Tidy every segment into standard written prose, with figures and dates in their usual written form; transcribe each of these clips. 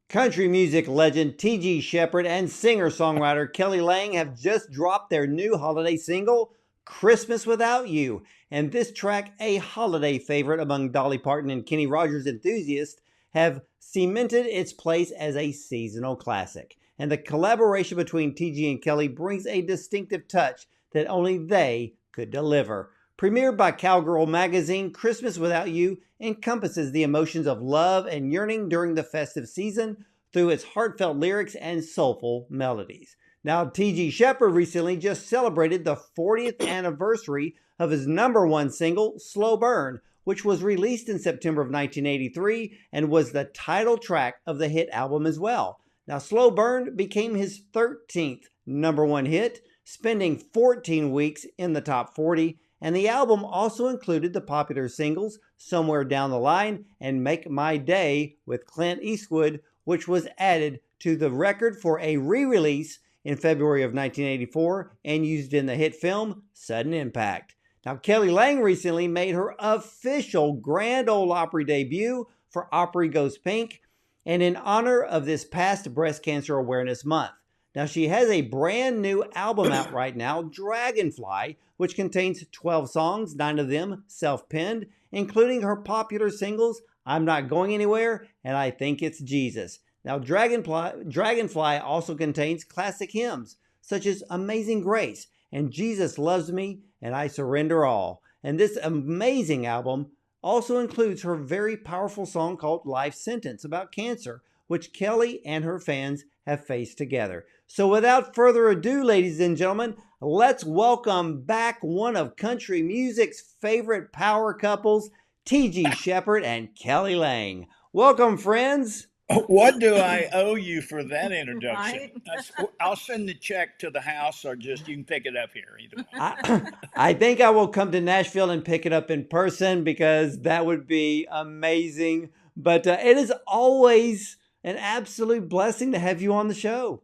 Country music legend T.G. Sheppard and singer-songwriter Kelly Lang have just dropped their new holiday single, Christmas Without You. And this track, a holiday favorite among Dolly Parton and Kenny Rogers enthusiasts, have cemented its place as a seasonal classic. And the collaboration between T.G. and Kelly brings a distinctive touch that only they could deliver. Premiered by Cowgirl Magazine, Christmas Without You encompasses the emotions of love and yearning during the festive season through its heartfelt lyrics and soulful melodies. Now, T.G. Sheppard recently just celebrated the 40th anniversary of his #1 single, Slow Burn, which was released in September of 1983 and was the title track of the hit album as well. Now, Slow Burn became his 13th #1 hit, spending 14 weeks in the top 40, and the album also included the popular singles Somewhere Down the Line and Make My Day with Clint Eastwood, which was added to the record for a re-release in February of 1984 and used in the hit film Sudden Impact. Now, Kelly Lang recently made her official Grand Ole Opry debut for Opry Goes Pink, and in honor of this past Breast Cancer Awareness Month. Now, she has a brand new album out right now, Dragonfly, which contains 12 songs, 9 of them self-penned, including her popular singles, I'm Not Going Anywhere, and I Think It's Jesus. Now, Dragonfly also contains classic hymns, such as Amazing Grace and Jesus Loves Me, and I Surrender All. And this amazing album also includes her very powerful song called Life Sentence about cancer, which Kelly and her fans have faced together. So without further ado, ladies and gentlemen, let's welcome back one of country music's favorite power couples, T.G. Sheppard and Kelly Lang. Welcome, friends. What do I owe you for that introduction? Right? I'll send the check to the house, or just you can pick it up here. Either way. I think I will come to Nashville and pick it up in person because that would be amazing. But it is always an absolute blessing to have you on the show.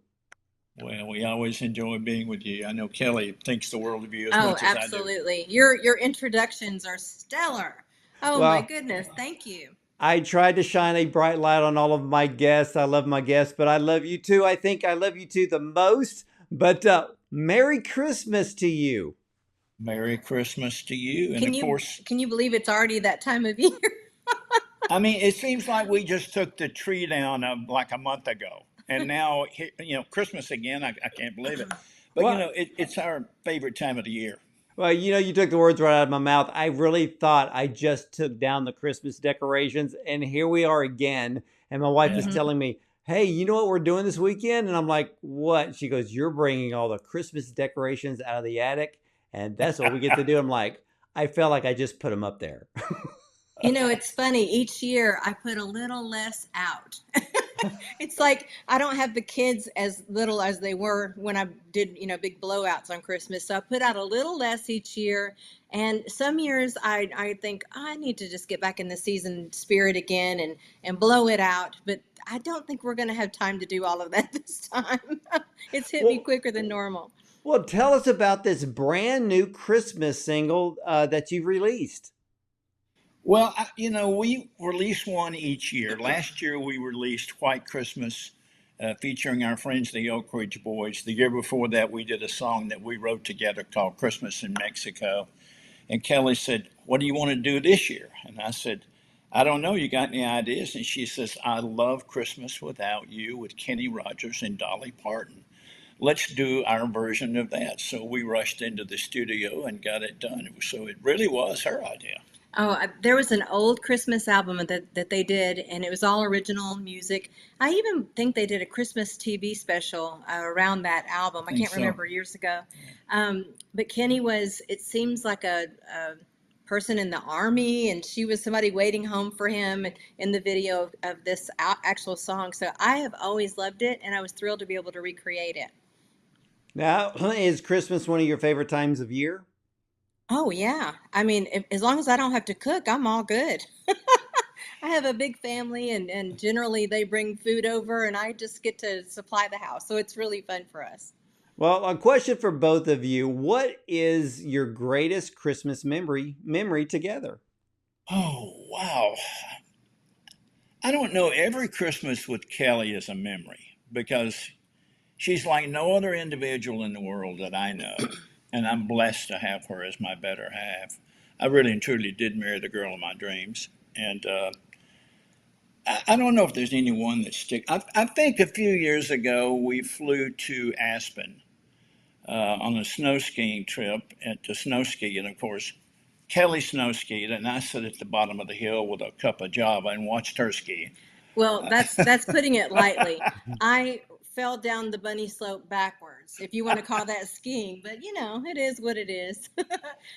Well, we always enjoy being with you. I know Kelly thinks the world of you as Oh, much as I do. absolutely. Your introductions are stellar. Oh my Well, goodness. Thank you. I tried to shine a bright light on all of my guests. I love my guests, but I love you too. I think I love you too the most. But Merry Christmas to you. Merry Christmas to you. And Can of you course, can you believe it's already that time of year? I mean, it seems like we just took the tree down like a month ago. And now, Christmas again. I can't believe it. But, Well, it's our favorite time of the year. well, you took the words right out of my mouth. I really thought I just took down the Christmas decorations, and here we are again. And my wife is Yeah. Mhm. telling me, hey, you know what we're doing this weekend? And I'm like, what? She goes, you're bringing all the Christmas decorations out of the attic, and that's what we get to do. I'm like, I felt like I just put them up there. It's funny. Each year I put a little less out. It's like I don't have the kids as little as they were when I did, big blowouts on Christmas. So I put out a little less each year. And some years I think I need to just get back in the season spirit again and blow it out. But I don't think we're going to have time to do all of that this time. It's hit me Well, quicker than normal. well, tell us about this brand new Christmas single that you've released. Well, we release one each year. Last year we released White Christmas, featuring our friends, the Oak Ridge Boys. The year before that, we did a song that we wrote together called Christmas in Mexico. And Kelly said, what do you want to do this year? And I said, I don't know. You got any ideas? And she says, I love Christmas Without You with Kenny Rogers and Dolly Parton. Let's do our version of that. So we rushed into the studio and got it done. So it really was her idea. Oh, there was an old Christmas album that they did, and it was all original music. I even think they did a Christmas TV special around that album. I Think can't so. remember years ago. But Kenny was, it seems like a person in the army, and she was somebody waiting home for him in the video of this actual song. So I have always loved it, and I was thrilled to be able to recreate it. Now, is Christmas one of your favorite times of year? Oh, yeah. I mean, as long as I don't have to cook, I'm all good. I have a big family, and generally they bring food over, and I just get to supply the house. So it's really fun for us. Well, a question for both of you. What is your greatest Christmas memory together? Oh, wow. I don't know. Every Christmas with Kelly is a memory because she's like no other individual in the world that I know. And I'm blessed to have her as my better half. I really and truly did marry the girl of my dreams. And I don't know if there's any one that stick. I think a few years ago we flew to Aspen on a snow skiing trip at the snow ski. And of course, Kelly snow skied, and I sat at the bottom of the hill with a cup of Java and watched her ski. Well, that's putting it lightly. I fell down the bunny slope backwards, if you want to call that skiing, but it is what it is.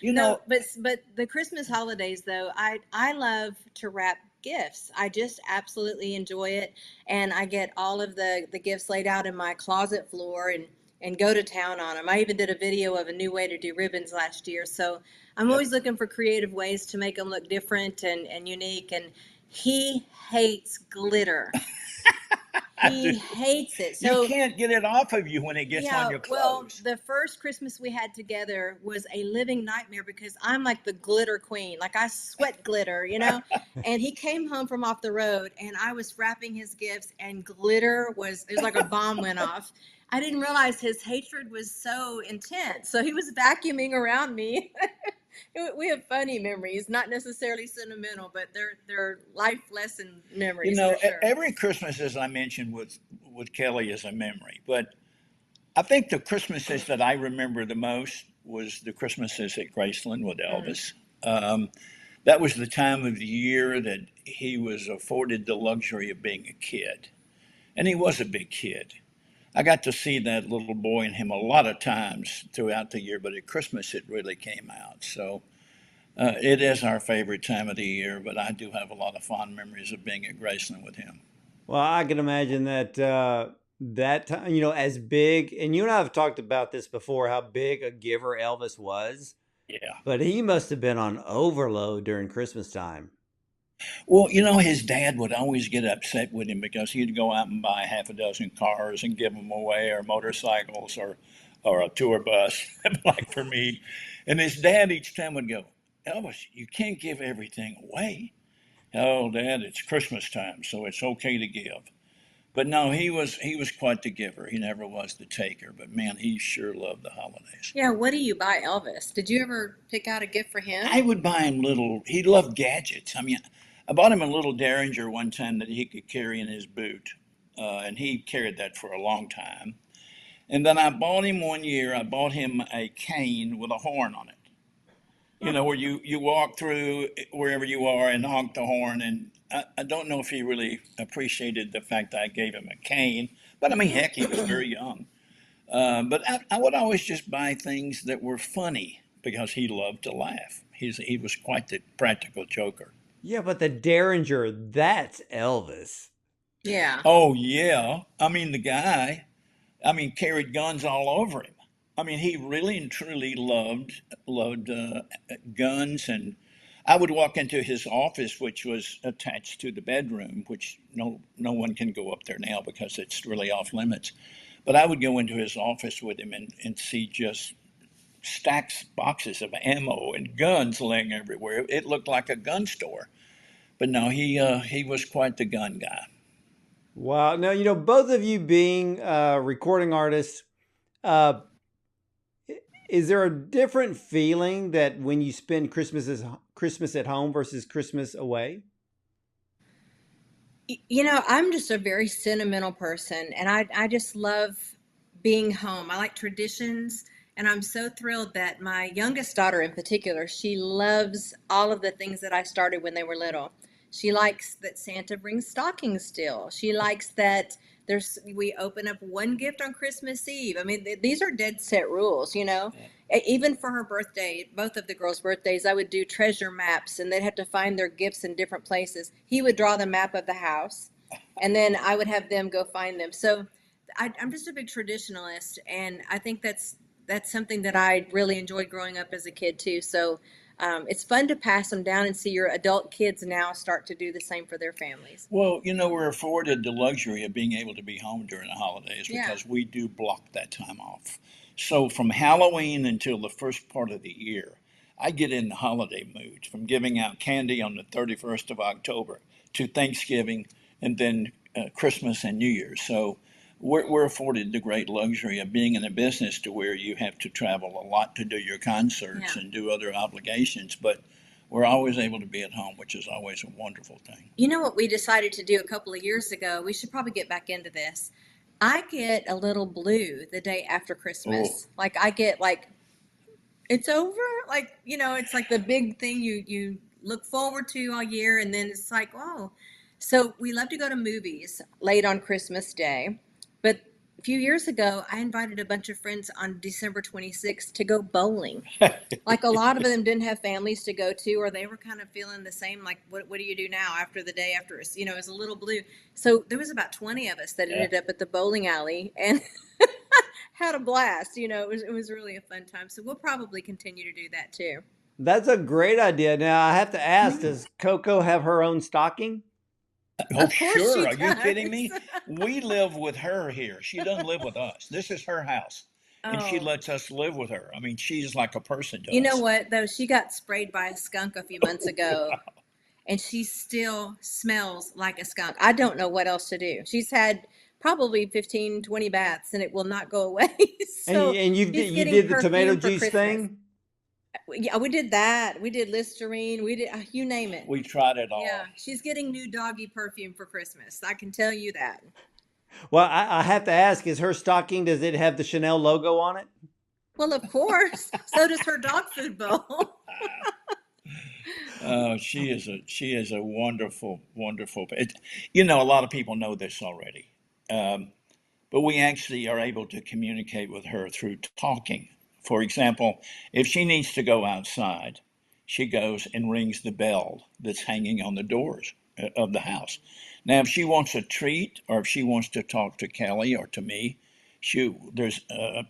You No, know, but the Christmas holidays though, I love to wrap gifts. I just absolutely enjoy it, and I get all of the gifts laid out in my closet floor and go to town on them. I even did a video of a new way to do ribbons last year, so I'm yep. always looking for creative ways to make them look different and unique. And he hates glitter. I do. He hates it. You So, can't get it off of you when it gets on yeah, your well, clothes. the first Christmas we had together was a living nightmare because I'm like the glitter queen. Like I sweat glitter. And he came home from off the road and I was wrapping his gifts and it was like a bomb went off. I didn't realize his hatred was so intense. So he was vacuuming around me. We have funny memories, not necessarily sentimental, but they're life lesson You memories know, for sure. every Christmas, as I mentioned, with Kelly is a memory. But I think the Christmases that I remember the most was the Christmases at Graceland with Mm. Elvis. Um, that was the time of the year that he was afforded the luxury of being a kid. And he was a big kid. I got to see that little boy in him a lot of times throughout the year, but at Christmas it really came out. So it is our favorite time of the year, but I do have a lot of fond memories of being at Graceland with him. Well, I can imagine that that time, as big, and you and I have talked about this before, how big a giver Elvis was, Yeah. but he must have been on overload during Christmas time. Well, his dad would always get upset with him because he'd go out and buy half a dozen cars and give them away, or motorcycles, or a tour bus, like for me. And his dad each time would go, Elvis, you can't give everything away. Oh, Dad, it's Christmas time, so it's okay to give. But no, he was quite the giver. He never was the taker. But man, he sure loved the holidays. Yeah, what do you buy Elvis? Did you ever pick out a gift for him? I would buy him little. He loved gadgets. I mean, I bought him a little Derringer one time that he could carry in his boot, and he carried that for a long time. And then I bought him one year. I bought him a cane with a horn on it. Where you walk through wherever you are and honk the horn. And I don't know if he really appreciated the fact that I gave him a cane, but I mean, heck, he was very young. But I would always just buy things that were funny because he loved to laugh. He was quite the practical joker. Yeah, but the Derringer, that's Elvis. Yeah. Oh yeah, I mean the guy, carried guns all over him. I mean, he really and truly loved guns, and I would walk into his office, which was attached to the bedroom, which no one can go up there now because it's really off limits. But I would go into his office with him and see just stacks, boxes of ammo and guns laying everywhere. It looked like a gun store. But no, he was quite the gun guy. Wow. Now, both of you being recording artists, uh, is there a different feeling that when you spend Christmas at home versus Christmas away? I'm just a very sentimental person, and I just love being home. I like traditions, and I'm so thrilled that my youngest daughter in particular, she loves all of the things that I started when they were little. She likes that Santa brings stockings still. She likes that we open up one gift on Christmas Eve. I mean, these are dead set rules. Even for her birthday, both of the girls' birthdays, I would do treasure maps and they'd have to find their gifts in different places. He would draw the map of the house and then I would have them go find them. So I'm just a big traditionalist, and I think that's something that I really enjoyed growing up as a kid too. So it's fun to pass them down and see your adult kids now start to do the same for their families. Well, we're afforded the luxury of being able to be home during the holidays Yeah. because we do block that time off. So from Halloween until the first part of the year, I get in the holiday mood from giving out candy on the 31st of October to Thanksgiving, and then Christmas and New Year's. So we're afforded the great luxury of being in a business to where you have to travel a lot to do your concerts Yeah. and do other obligations, but we're always able to be at home, which is always a wonderful thing. You know what we decided to do a couple of years ago? We should probably get back into this. I get a little blue the day after Oh, Christmas. Like I get like it's over. Like, it's like the big thing you look forward to all year, and then it's like, oh. So we love to go to movies late on Christmas Day. But a few years ago, I invited a bunch of friends on December 26th to go bowling. Like a lot of them didn't have families to go to, or they were kind of feeling the same, like, what do you do now after the day after? It was a little blue. So there was about 20 of us that yeah. ended up at the bowling alley and had a blast. It was really a fun time. So we'll probably continue to do that too. That's a great idea. Now, I have to ask, does Coco have her own stocking? Oh, Of course she sure. Are you kidding me? does. We live with her here. She doesn't live with us. This is her house, and she Oh, lets us live with her. I mean, she's like a person to you know us. what though? She got sprayed by a skunk a few months ago, and she still smells like a skunk. I don't know what else to do. She's had probably 15, 20 baths, and it will not go away. And So you she's you getting did the tomato perfume for juice Christmas. thing? Yeah, we did that. We did Listerine. We did, you name it. We tried it Yeah, all. she's getting new doggy perfume for Christmas. I can tell you that. Well, I have to ask, is her stocking, does it have the Chanel logo on it? Well, of course. So does her dog food bowl. She is a wonderful, wonderful. A lot of people know this already, but we actually are able to communicate with her through talking. For example, if she needs to go outside, she goes and rings the bell that's hanging on the doors of the house. Now, if she wants a treat or if she wants to talk to Kelly or to me, there's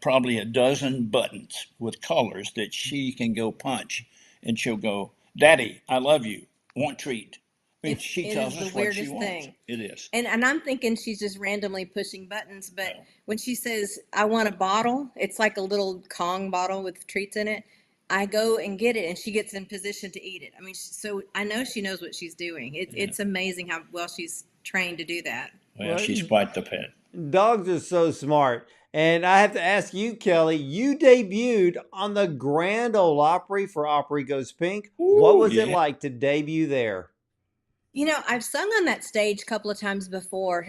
probably a dozen buttons with colors that she can go punch, and she'll go, "Daddy, I love you. Want treat." I mean, she It tells is the us what she weirdest wants. thing. It is. And I'm thinking she's just randomly pushing buttons, but No. when she says, I want a bottle, it's like a little Kong bottle with treats in it. I go and get it, and she gets in position to eat it. I mean, so I know she knows what she's doing. It's amazing how well she's trained to do that. Well, Well, she's quite the pet. dogs are so smart. And I have to ask you, Kelly, you debuted on the Grand Ole Opry for Opry Goes Pink. What Ooh, was it yeah. like to debut there? I've sung on that stage a couple of times before.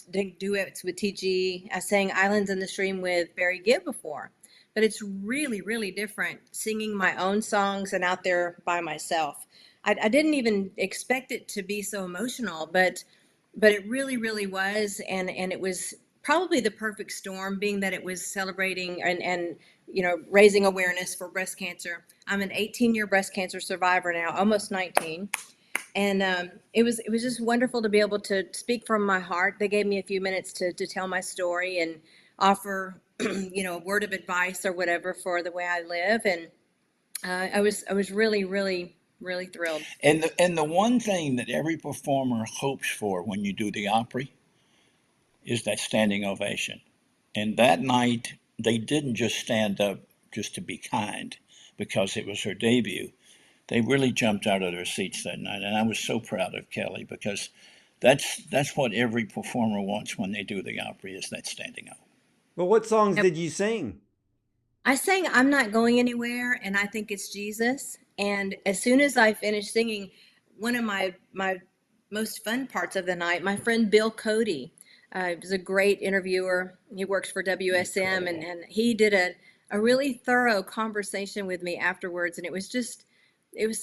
Did duets with TG. I sang Islands in the Stream with Barry Gibb before. But it's really, really different singing my own songs and out there by myself. I didn't even expect it to be so emotional, but it really, really was. And it was probably the perfect storm, being that it was celebrating and raising awareness for breast cancer. I'm an 18-year breast cancer survivor now, almost 19. And it was just wonderful to be able to speak from my heart. They gave me a few minutes to tell my story and offer a word of advice or whatever for the way I live. And I was really, really, really thrilled. And the one thing that every performer hopes for when you do the Opry is that standing ovation. And that night, they didn't just stand up just to be kind because it was her debut. They really jumped out of their seats that night, and I was so proud of Kelly because that's what every performer wants when they do the Opry, is that standing up. Well, what songs Yep. did you sing? I sang I'm Not Going Anywhere, and I Think It's Jesus. And as soon as I finished singing, one of my most fun parts of the night, my friend Bill Cody was a great interviewer. He works for WSM, and he did a really thorough conversation with me afterwards, and it was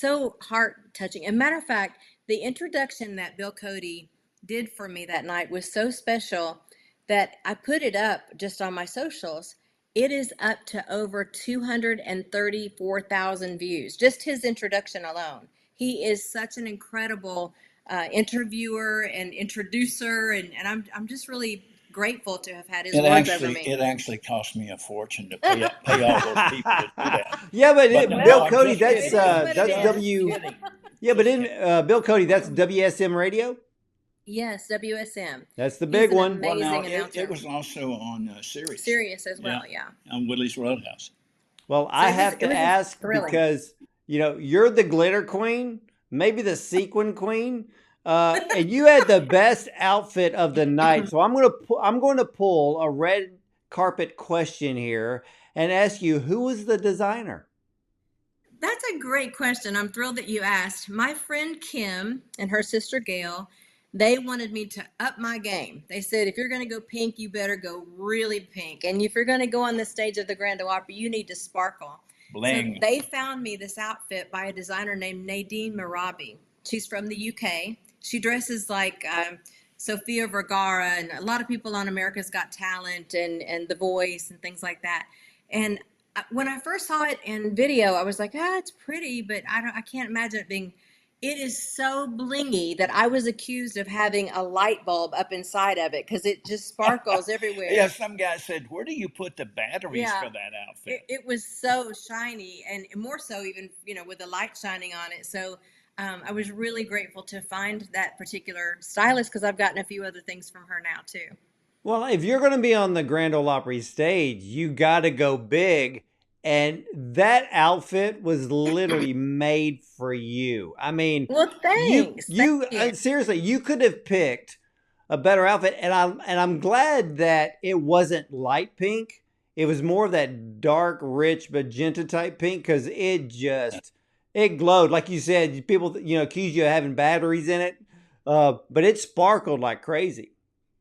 so heart touching. And matter of fact, the introduction that Bill Cody did for me that night was so special that I put it up just on my socials. It is up to over 234,000 views, just his introduction alone. He is such an incredible interviewer and introducer, and I'm just really grateful to have had his words over me. It actually cost me a fortune to pay all those people to do that. Yeah, but But no, Bill I'm Cody, just that's kidding. It is what it is. W. Kidding. Yeah, but in Bill Cody, that's WSM Radio. Yes, WSM. That's the He's big an one. Well, now amazing announcer. it was also on Sirius. Serious as well, yeah. On Willie's Roadhouse. Well, I it was- have it to was ask thrilling. because you're the glitter queen, maybe the sequin queen. And you had the best outfit of the night. So I'm going to pull a red carpet question here and ask you, who was the designer? That's a great question. I'm thrilled that you asked. My friend Kim and her sister Gail, they wanted me to up my game. They said, if you're going to go pink, you better go really pink. And if you're going to go on the stage of the Grand Ole Opry, you need to sparkle. So Bling. they found me this outfit by a designer named Nadine Marabi. She's from the UK. She dresses like Sofia Vergara and a lot of people on America's Got Talent and The Voice and things like that. And when I first saw it in video, I was like, it's pretty, but I can't imagine it being. It is so blingy that I was accused of having a light bulb up inside of it because it just sparkles everywhere. Yeah, some guy said, "Where do you put the batteries Yeah. for that outfit?" It was so shiny, and more so even with the light shining on it. So I was really grateful to find that particular stylist because I've gotten a few other things from her now too. Well, if you're going to be on the Grand Ole Opry stage, you got to go big. And that outfit was literally made for you. I mean, Well, thanks. Thank you. seriously, you could have picked a better outfit. And I'm glad that it wasn't light pink. It was more of that dark, rich, magenta type pink because it glowed. Like you said, people, accuse you of having batteries in it. But it sparkled like crazy.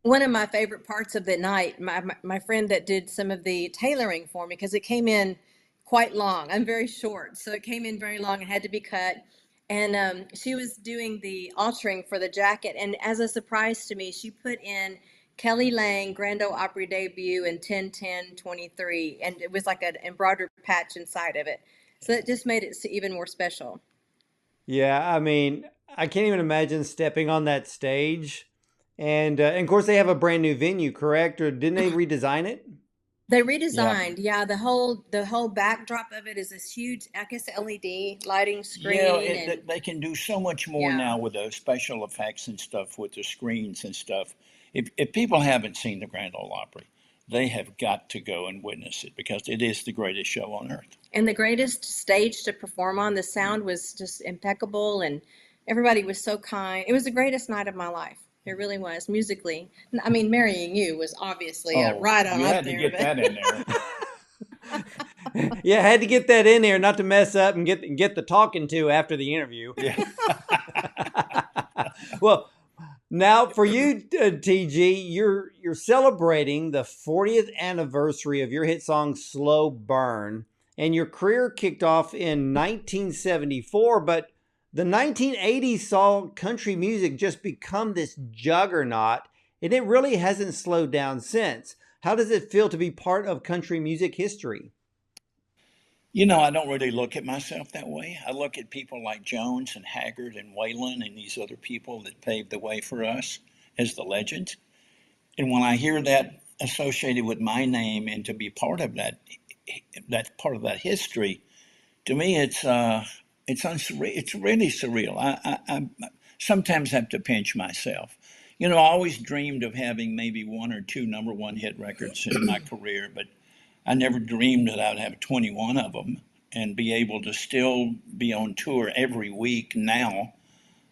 One of my favorite parts of the night, my friend that did some of the tailoring for me, because it came in quite long. I'm very short, so it came in very long and had to be cut. And she was doing the altering for the jacket. And as a surprise to me, she put in Kelly Lang Grand Ole Opry debut in 10-10-23. And it was like an embroidered patch inside of it. So it just made it even more special. Yeah, I mean, I can't even imagine stepping on that stage. And of course, they have a brand new venue, correct? Or didn't they redesign it? They redesigned, yeah. The whole backdrop of it is this huge, I guess, LED lighting screen. Yeah, they can do so much more Yeah. now with those special effects and stuff with the screens and stuff. If people haven't seen the Grand Ole Opry, they have got to go and witness it because it is the greatest show on earth. And the greatest stage to perform on. The sound was just impeccable, and everybody was so kind. It was the greatest night of my life. It really was, musically. I mean, marrying you was obviously right on you up had there. to get that in there. Yeah, I had to get that in there, not to mess up and get the talking to after the interview. Yeah. Well, now for you, TG, you're celebrating the 40th anniversary of your hit song "Slow Burn," and your career kicked off in 1974, but the 1980s saw country music just become this juggernaut, and it really hasn't slowed down since. How does it feel to be part of country music history? I don't really look at myself that way. I look at people like Jones and Haggard and Waylon and these other people that paved the way for us as the legends. And when I hear that associated with my name and to be part of that part of that history, to me it's it's really surreal. I sometimes have to pinch myself. I always dreamed of having maybe one or two number one hit records in my career, but I never dreamed that I'd have 21 of them and be able to still be on tour every week now,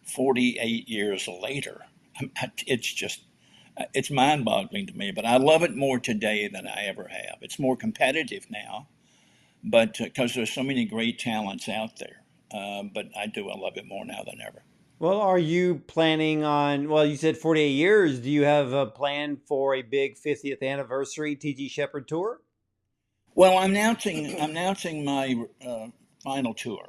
48 years later. It's just, it's mind boggling to me, but I love it more today than I ever have. It's more competitive now, but because there's so many great talents out there. But I love it more now than ever. Well, are you planning on, well, you said 48 years. Do you have a plan for a big 50th anniversary TG Sheppard tour? Well, I'm announcing my final tour.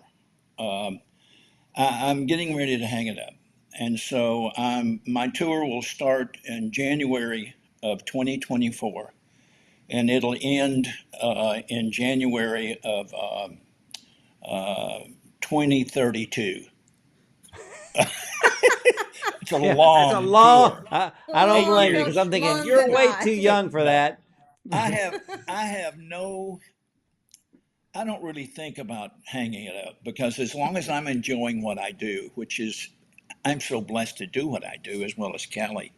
I'm getting ready to hang it up. And so my tour will start in January of 2024, and it'll end in January of 2032. It's a long tour. I don't blame you because I'm thinking you're way too young for that. I don't really think about hanging it up because as long as I'm enjoying what I do, which is, I'm so blessed to do what I do as well as Kelly.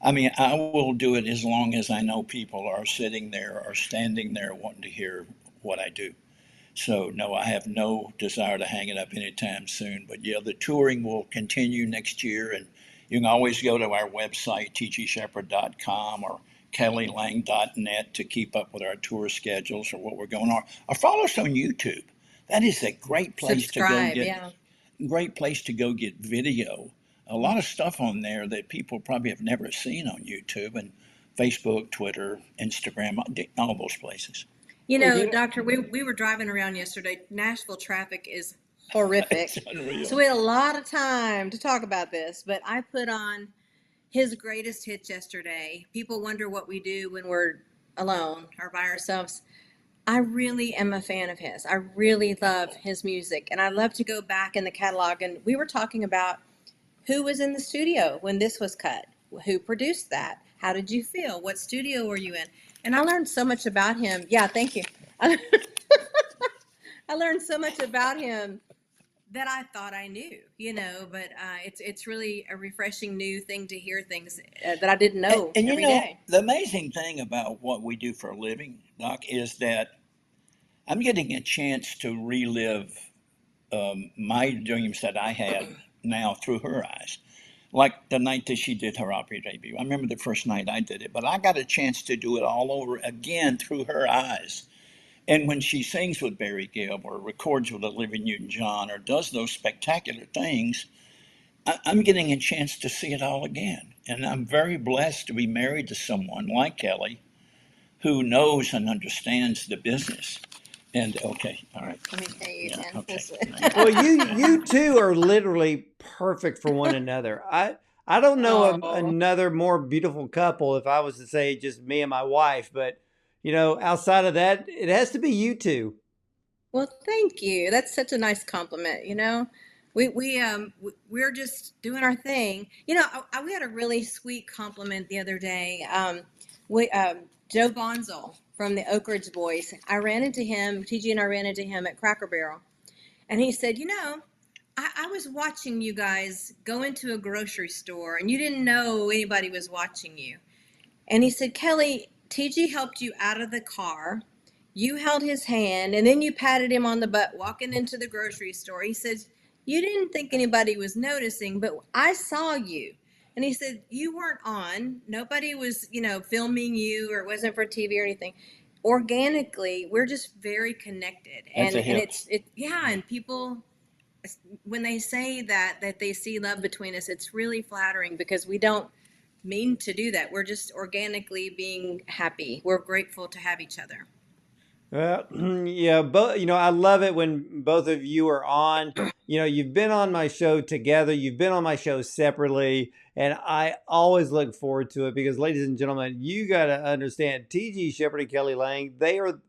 I mean, I will do it as long as I know people are sitting there or standing there wanting to hear what I do. So no, I have no desire to hang it up anytime soon. But yeah, the touring will continue next year, and you can always go to our website, tgsheppard.com or kellylang.net, to keep up with our tour schedules or what we're going on. Or follow us on YouTube. That is a Subscribe, yeah. great place to go get video. A lot of stuff on there that people probably have never seen on YouTube and Facebook, Twitter, Instagram, all those places. You know, Doctor, we were driving around yesterday. Nashville traffic is horrific. It's unreal. So we had a lot of time to talk about this, but I put on his greatest hits yesterday. People wonder what we do when we're alone or by ourselves. I really am a fan of his. I really love his music, and I love to go back in the catalog. And we were talking about who was in the studio when this was cut, who produced that, how did you feel, what studio were you in? And I learned so much about him. Yeah, thank you. I learned so much about him that I thought I knew, you know, but it's really a refreshing new thing to hear things that I didn't know And every day. the amazing thing about what we do for a living, Doc, is that I'm getting a chance to relive my dreams that I had now through her eyes. Like the night that she did her Opry debut. I remember the first night I did it, but I got a chance to do it all over again through her eyes. And when she sings with Barry Gibb or records with Olivia Newton-John or does those spectacular things, I'm getting a chance to see it all again. And I'm very blessed to be married to someone like Kelly who knows and understands the business. And okay, all right. Let me tell you, Yeah, man. okay. Well, you two are literally perfect for one another. I don't know Oh, another more beautiful couple if I was to say just me and my wife, but you know, outside of that, it has to be you two. well, thank you. That's such a nice compliment. You know, we're just doing our thing. You know, we had a really sweet compliment the other day. We Joe Bonzel from the Oak Ridge Boys. I ran into him. TG and I ran into him at Cracker Barrel, and he said, "You know, I was watching you guys go into a grocery store, and you didn't know anybody was watching you." And he said, "Kelly, TG helped you out of the car. You held his hand, and then you patted him on the butt walking into the grocery store." He says, "You didn't think anybody was noticing, but I saw you." And he said, "You weren't on. Nobody was, you know, filming you, or it wasn't for TV or anything. Organically, we're just very connected." That's And a hit. yeah, and people, when they say that they see love between us, it's really flattering because we don't mean to do that. We're just organically being happy. We're grateful to have each other. Well, yeah, but you know, I love it when both of you are on. You know, you've been on my show together, you've been on my show separately, and I always look forward to it because, ladies and gentlemen, you got to understand TG Sheppard and Kelly Lang, they are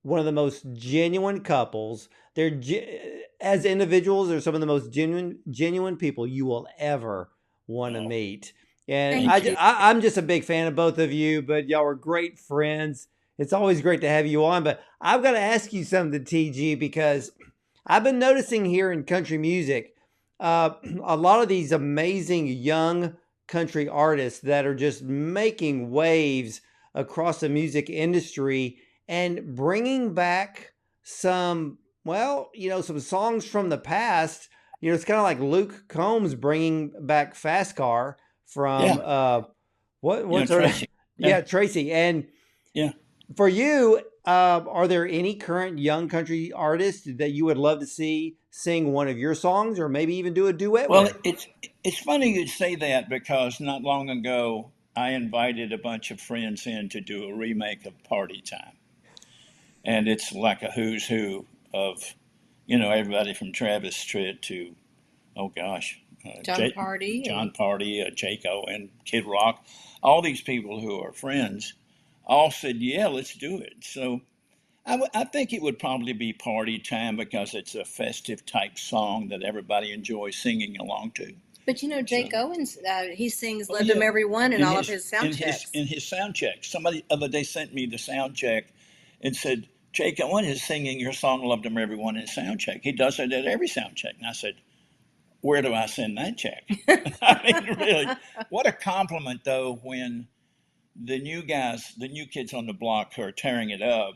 one of the most genuine couples. As individuals, they're some of the most genuine people you will ever want to Oh, meet. And Thank thank you. you. I'm just a big fan of both of you, but y'all are great friends. It's always great to have you on. But I've got to ask you something, TG, because I've been noticing here in country music, a lot of these amazing young country artists that are just making waves across the music industry and bringing back some, well, you know, some songs from the past. You know, it's kind of like Luke Combs bringing back Fast Car from Yeah, what's her name? Tracy. Yeah, Yeah, Tracy. And yeah. for you, are there any current young country artists that you would love to see sing one of your songs, or maybe even do a duet Well, with? it's funny you'd say that because not long ago I invited a bunch of friends in to do a remake of Party Time, and it's like a who's who of, everybody from Travis Tritt to, oh gosh, John Party John and Party, Jake Owen, Kid Rock, all these people who are friends, all said, yeah, let's do it. So I think it would probably be Party Time because it's a festive type song that everybody enjoys singing along to. but you know Jake So, Owens, he sings oh "Loved Him yeah, Everyone" in in all of his his sound checks. in his sound check, somebody the other day sent me the sound check and said Jake Owen is singing your song "Loved Him Everyone" in sound check. He does it at every sound check, and I said, where do I send that check? I mean, really, what a compliment though when the new guys, the new kids on the block who are tearing it up,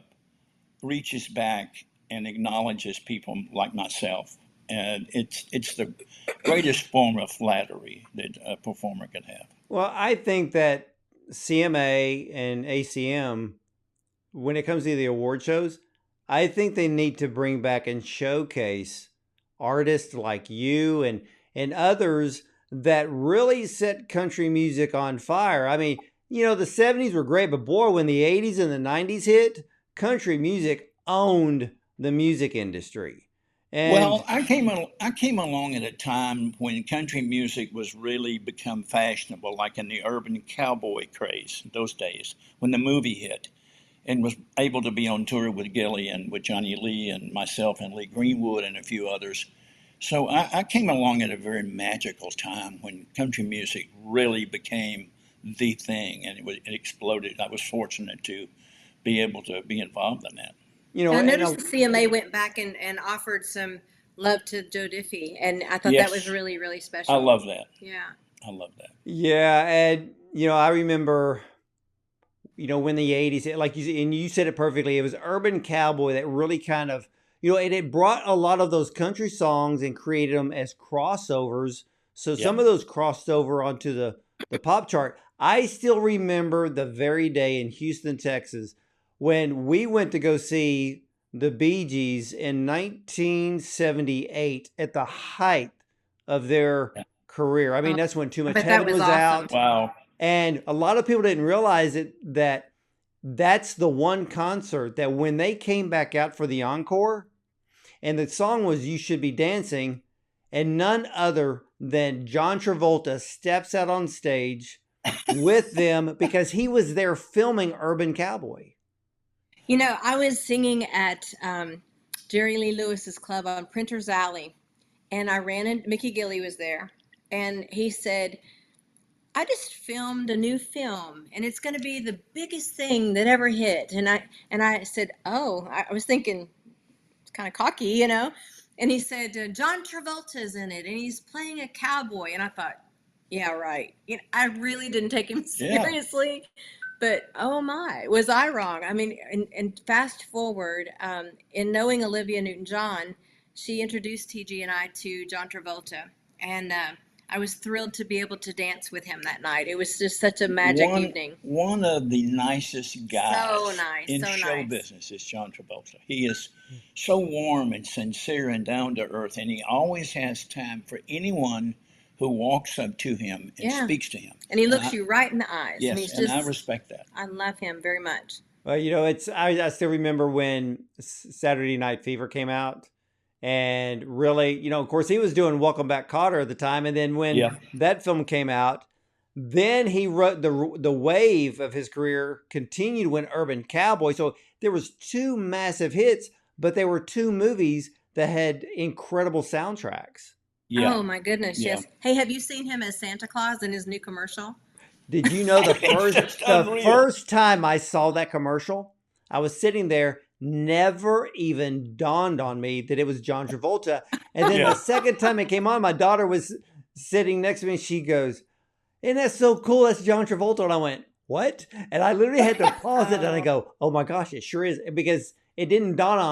reaches back and acknowledges people like myself. And it's the greatest form of flattery that a performer can have. Well, I think that CMA and ACM, when it comes to the award shows, I think they need to bring back and showcase artists like you and others that really set country music on fire. I mean, the 70s were great, but boy, when the 80s and the 90s hit, country music owned the music industry. Well, And I came along at a time when country music was really become fashionable, like in the urban cowboy craze those days, when the movie hit, and was able to be on tour with Gilly and with Johnny Lee and myself and Lee Greenwood and a few others. So I came along at a very magical time when country music really became the thing, and it exploded. I was fortunate to be able to be involved in that. I and noticed the CMA went back and offered some love to Joe Diffie, and I thought that was Yes, really, really I special. love that. Yeah. I love that. yeah, and I remember when the 80s, like you said it perfectly, it was urban cowboy that really kind of, it brought a lot of those country songs and created them as crossovers. So Yep. some of those crossed over onto the pop chart. I still remember the very day in Houston, Texas, when we went to go see the Bee Gees in 1978 at the height of their Yeah. career. I mean, Oh, that's when Too I Much bet that Heaven was was awesome. out. Wow. And a lot of people didn't realize that that's the one concert that when they came back out for the encore, and the song was You Should Be Dancing, and none other than John Travolta steps out on stage with them because he was there filming Urban Cowboy. I was singing at Jerry Lee Lewis's club on Printer's Alley, and I ran in. Mickey Gilley was there, and he said, I just filmed a new film, and it's going to be the biggest thing that ever hit. And I said, oh, I was thinking it's kind of cocky. And he said, John Travolta's in it, and he's playing a cowboy. And I thought, yeah, right. I really didn't take him Yeah. seriously. But oh my, was I wrong? I mean, and fast forward, in knowing Olivia Newton-John, she introduced TG and I to John Travolta, and I was thrilled to be able to dance with him that night. It was just such a magic evening. One of the nicest guys So nice, in so show nice. business is John Travolta. He is so warm and sincere and down to earth, and he always has time for anyone who walks up to him and Yeah. speaks to him. And he looks you right in the eyes. Yes, and he's and just, I respect that. I love him very much. Well, I still remember when Saturday Night Fever came out. And really, of course, he was doing Welcome Back, Kotter at the time. And then when Yeah. that film came out, then he wrote the wave of his career continued when Urban Cowboy. So there was two massive hits, but there were two movies that had incredible soundtracks. Yeah. Oh my goodness, Yeah. yes. Hey, have you seen him as Santa Claus in his new commercial? Did you know It's just the unreal. first time I saw that commercial, I was sitting there, never even dawned on me that it was John Travolta. And then Yeah. the second time it came on, my daughter was sitting next to me and she goes, "Isn't that so cool? That's John Travolta." And I went, "What?" And I literally had to pause it and I go, "Oh my gosh, it sure is." Because it didn't dawn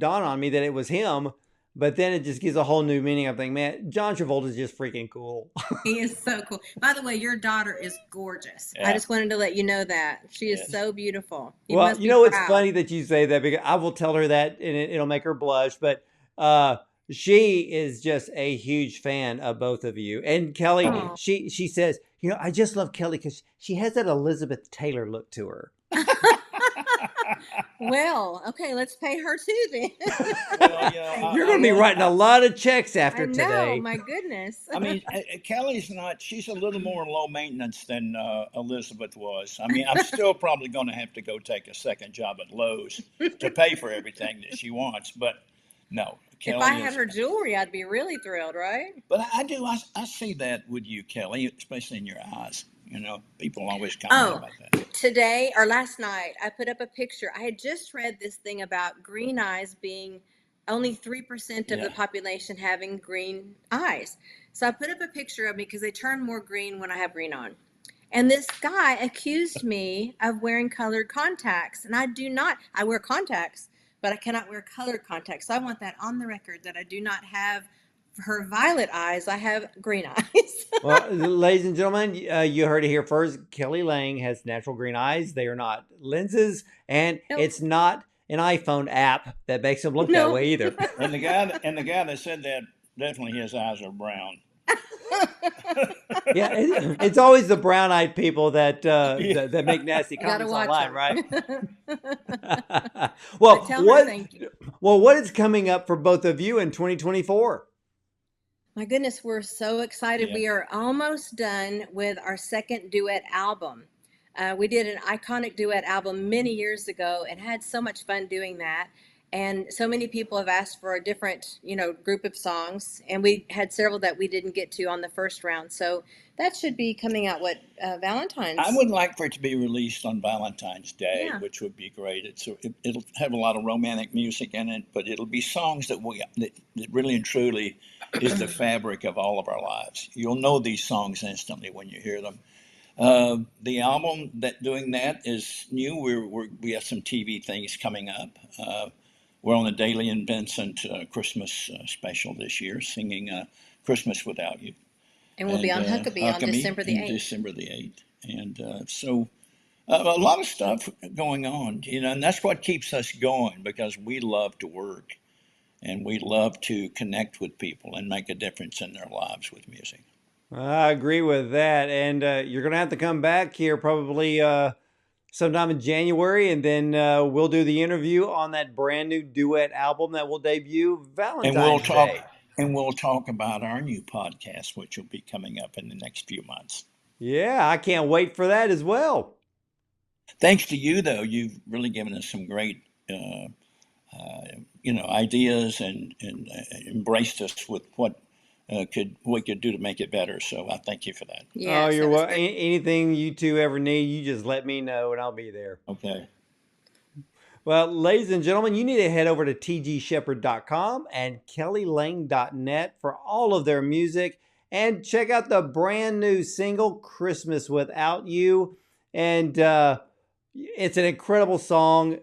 on me that it was him. But then it just gives a whole new meaning. I'm thinking, man, John Travolta is just freaking cool. He is so cool. By the way, your daughter is gorgeous. Yeah. I just wanted to let you know that. She is Yes. so beautiful. Well, must be it's proud. funny that you say that because I will tell her that and it'll make her blush. But she is just a huge fan of both of you. And Kelly, Oh. she says, I just love Kelly because she has that Elizabeth Taylor look to her. Well, okay, let's pay her too then. Well, You're going to be writing a lot of checks after I know, today. my goodness. I mean, Kelly's she's a little more low maintenance than Elizabeth was. I mean, I'm still probably going to have to go take a second job at Lowe's to pay for everything that she wants. But no, Kelly If I had is- her jewelry, I'd be really thrilled, right? But I see that with you, Kelly, especially in your eyes. People always comment about that. Today or last night, I put up a picture. I had just read this thing about green eyes being only 3% of Yeah. the population having green eyes. So I put up a picture of me because they turn more green when I have green on. And this guy accused me of wearing colored contacts. And I do not. I wear contacts, but I cannot wear colored contacts. So I want that on the record that I do not have her violet eyes. I have green eyes. Well, ladies and gentlemen, you heard it here first. Kelly Lang has natural green eyes. They are not lenses, and Nope. it's not an iPhone app that makes them look that No. way either. And the guy that said that, definitely his eyes are brown. Yeah, it's always the brown-eyed people that Yeah. that make nasty You gotta comments watch online, them. right? But tell her thank you. What is coming up for both of you in 2024? My goodness, we're so excited. Yeah. We are almost done with our second duet album. We did an iconic duet album many years ago and had so much fun doing that. And so many people have asked for a different, group of songs. And we had several that we didn't get to on the first round. So that should be coming out, Valentine's? I would like for it to be released on Valentine's Day, Yeah. which would be great. It'll have a lot of romantic music in it, but it'll be songs that really and truly is the fabric of all of our lives. You'll know these songs instantly when you hear them. The album doing that is new. We have some TV things coming up. We're on the Daly and Vincent Christmas special this year, singing "Christmas Without You." And we'll be on Huckabee on December the 8th. December the 8th. And so a lot of stuff going on, and that's what keeps us going, because we love to work and we love to connect with people and make a difference in their lives with music. I agree with that, and you're going to have to come back here probably sometime in January, and then we'll do the interview on that brand new duet album that will debut Valentine's Day. And we'll talk about our new podcast, which will be coming up in the next few months. Yeah, I can't wait for that as well. Thanks to you, though, you've really given us some great, ideas and embraced us with what we could do to make it better. So I thank you for that. Yes, Oh, you're that was welcome. great. Anything you two ever need, you just let me know and I'll be there. Okay. Well, ladies and gentlemen, you need to head over to tgsheppard.com and kellylang.net for all of their music, and check out the brand new single, Christmas Without You. And it's an incredible song.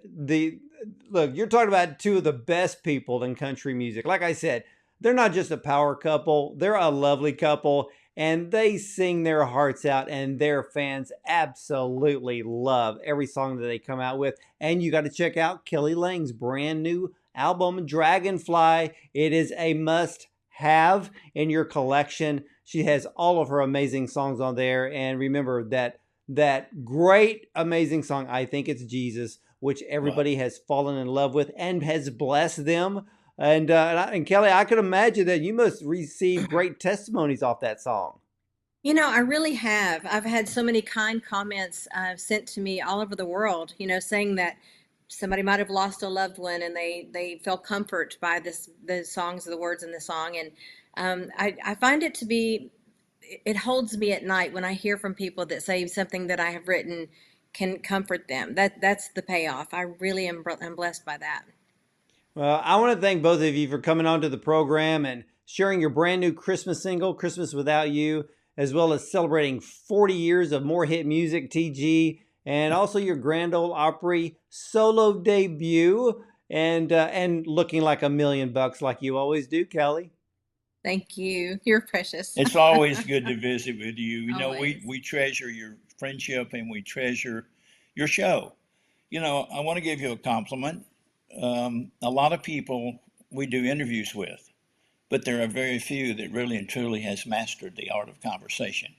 Look, you're talking about two of the best people in country music. Like I said, they're not just a power couple, they're a lovely couple, and they sing their hearts out, and their fans absolutely love every song that they come out with. And you got to check out Kelly Lang's brand new album, Dragonfly. It is a must-have in your collection. She has all of her amazing songs on there. And remember that great, amazing song, I Think It's Jesus, which everybody has fallen in love with and has blessed them. And Kelly, I could imagine that you must receive great testimonies off that song. I really have. I've had so many kind comments sent to me all over the world, saying that somebody might have lost a loved one and they felt comfort by the songs, the words in the song. And I find it to be, it holds me at night when I hear from people that say something that I have written can comfort them. That's the payoff. I really am blessed by that. Well, I want to thank both of you for coming on to the program and sharing your brand new Christmas single, Christmas Without You, as well as celebrating 40 years of more hit music, TG, and also your grand old Opry solo debut, and looking like $1 million like you always do, Kelly. Thank you. You're precious. It's always good to visit with you. Always. We treasure your friendship and we treasure your show. I want to give you a compliment. A lot of people we do interviews with, but there are very few that really and truly has mastered the art of conversation.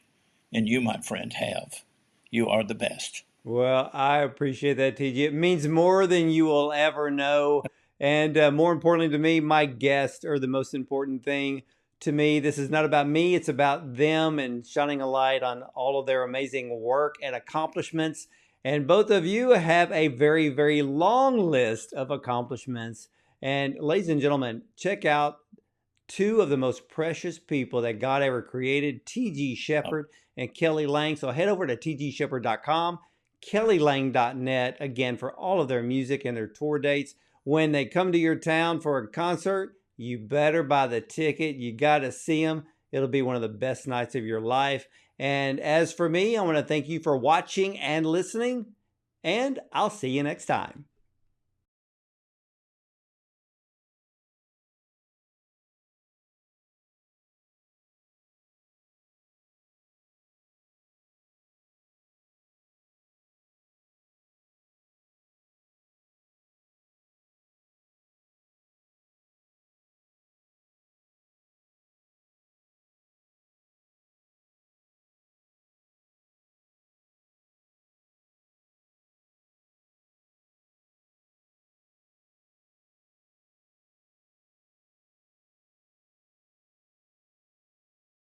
And you, my friend, have. You are the best. Well, I appreciate that, TG. It means more than you will ever know. And more importantly to me, my guests are the most important thing to me. This is not about me. It's about them and shining a light on all of their amazing work and accomplishments. And both of you have a very, very long list of accomplishments. And ladies and gentlemen, check out two of the most precious people that God ever created, T.G. Sheppard and Kelly Lang. So head over to tgsheppard.com, kellylang.net, again, for all of their music and their tour dates. When they come to your town for a concert, you better buy the ticket. You got to see them. It'll be one of the best nights of your life. And as for me, I want to thank you for watching and listening, and I'll see you next time.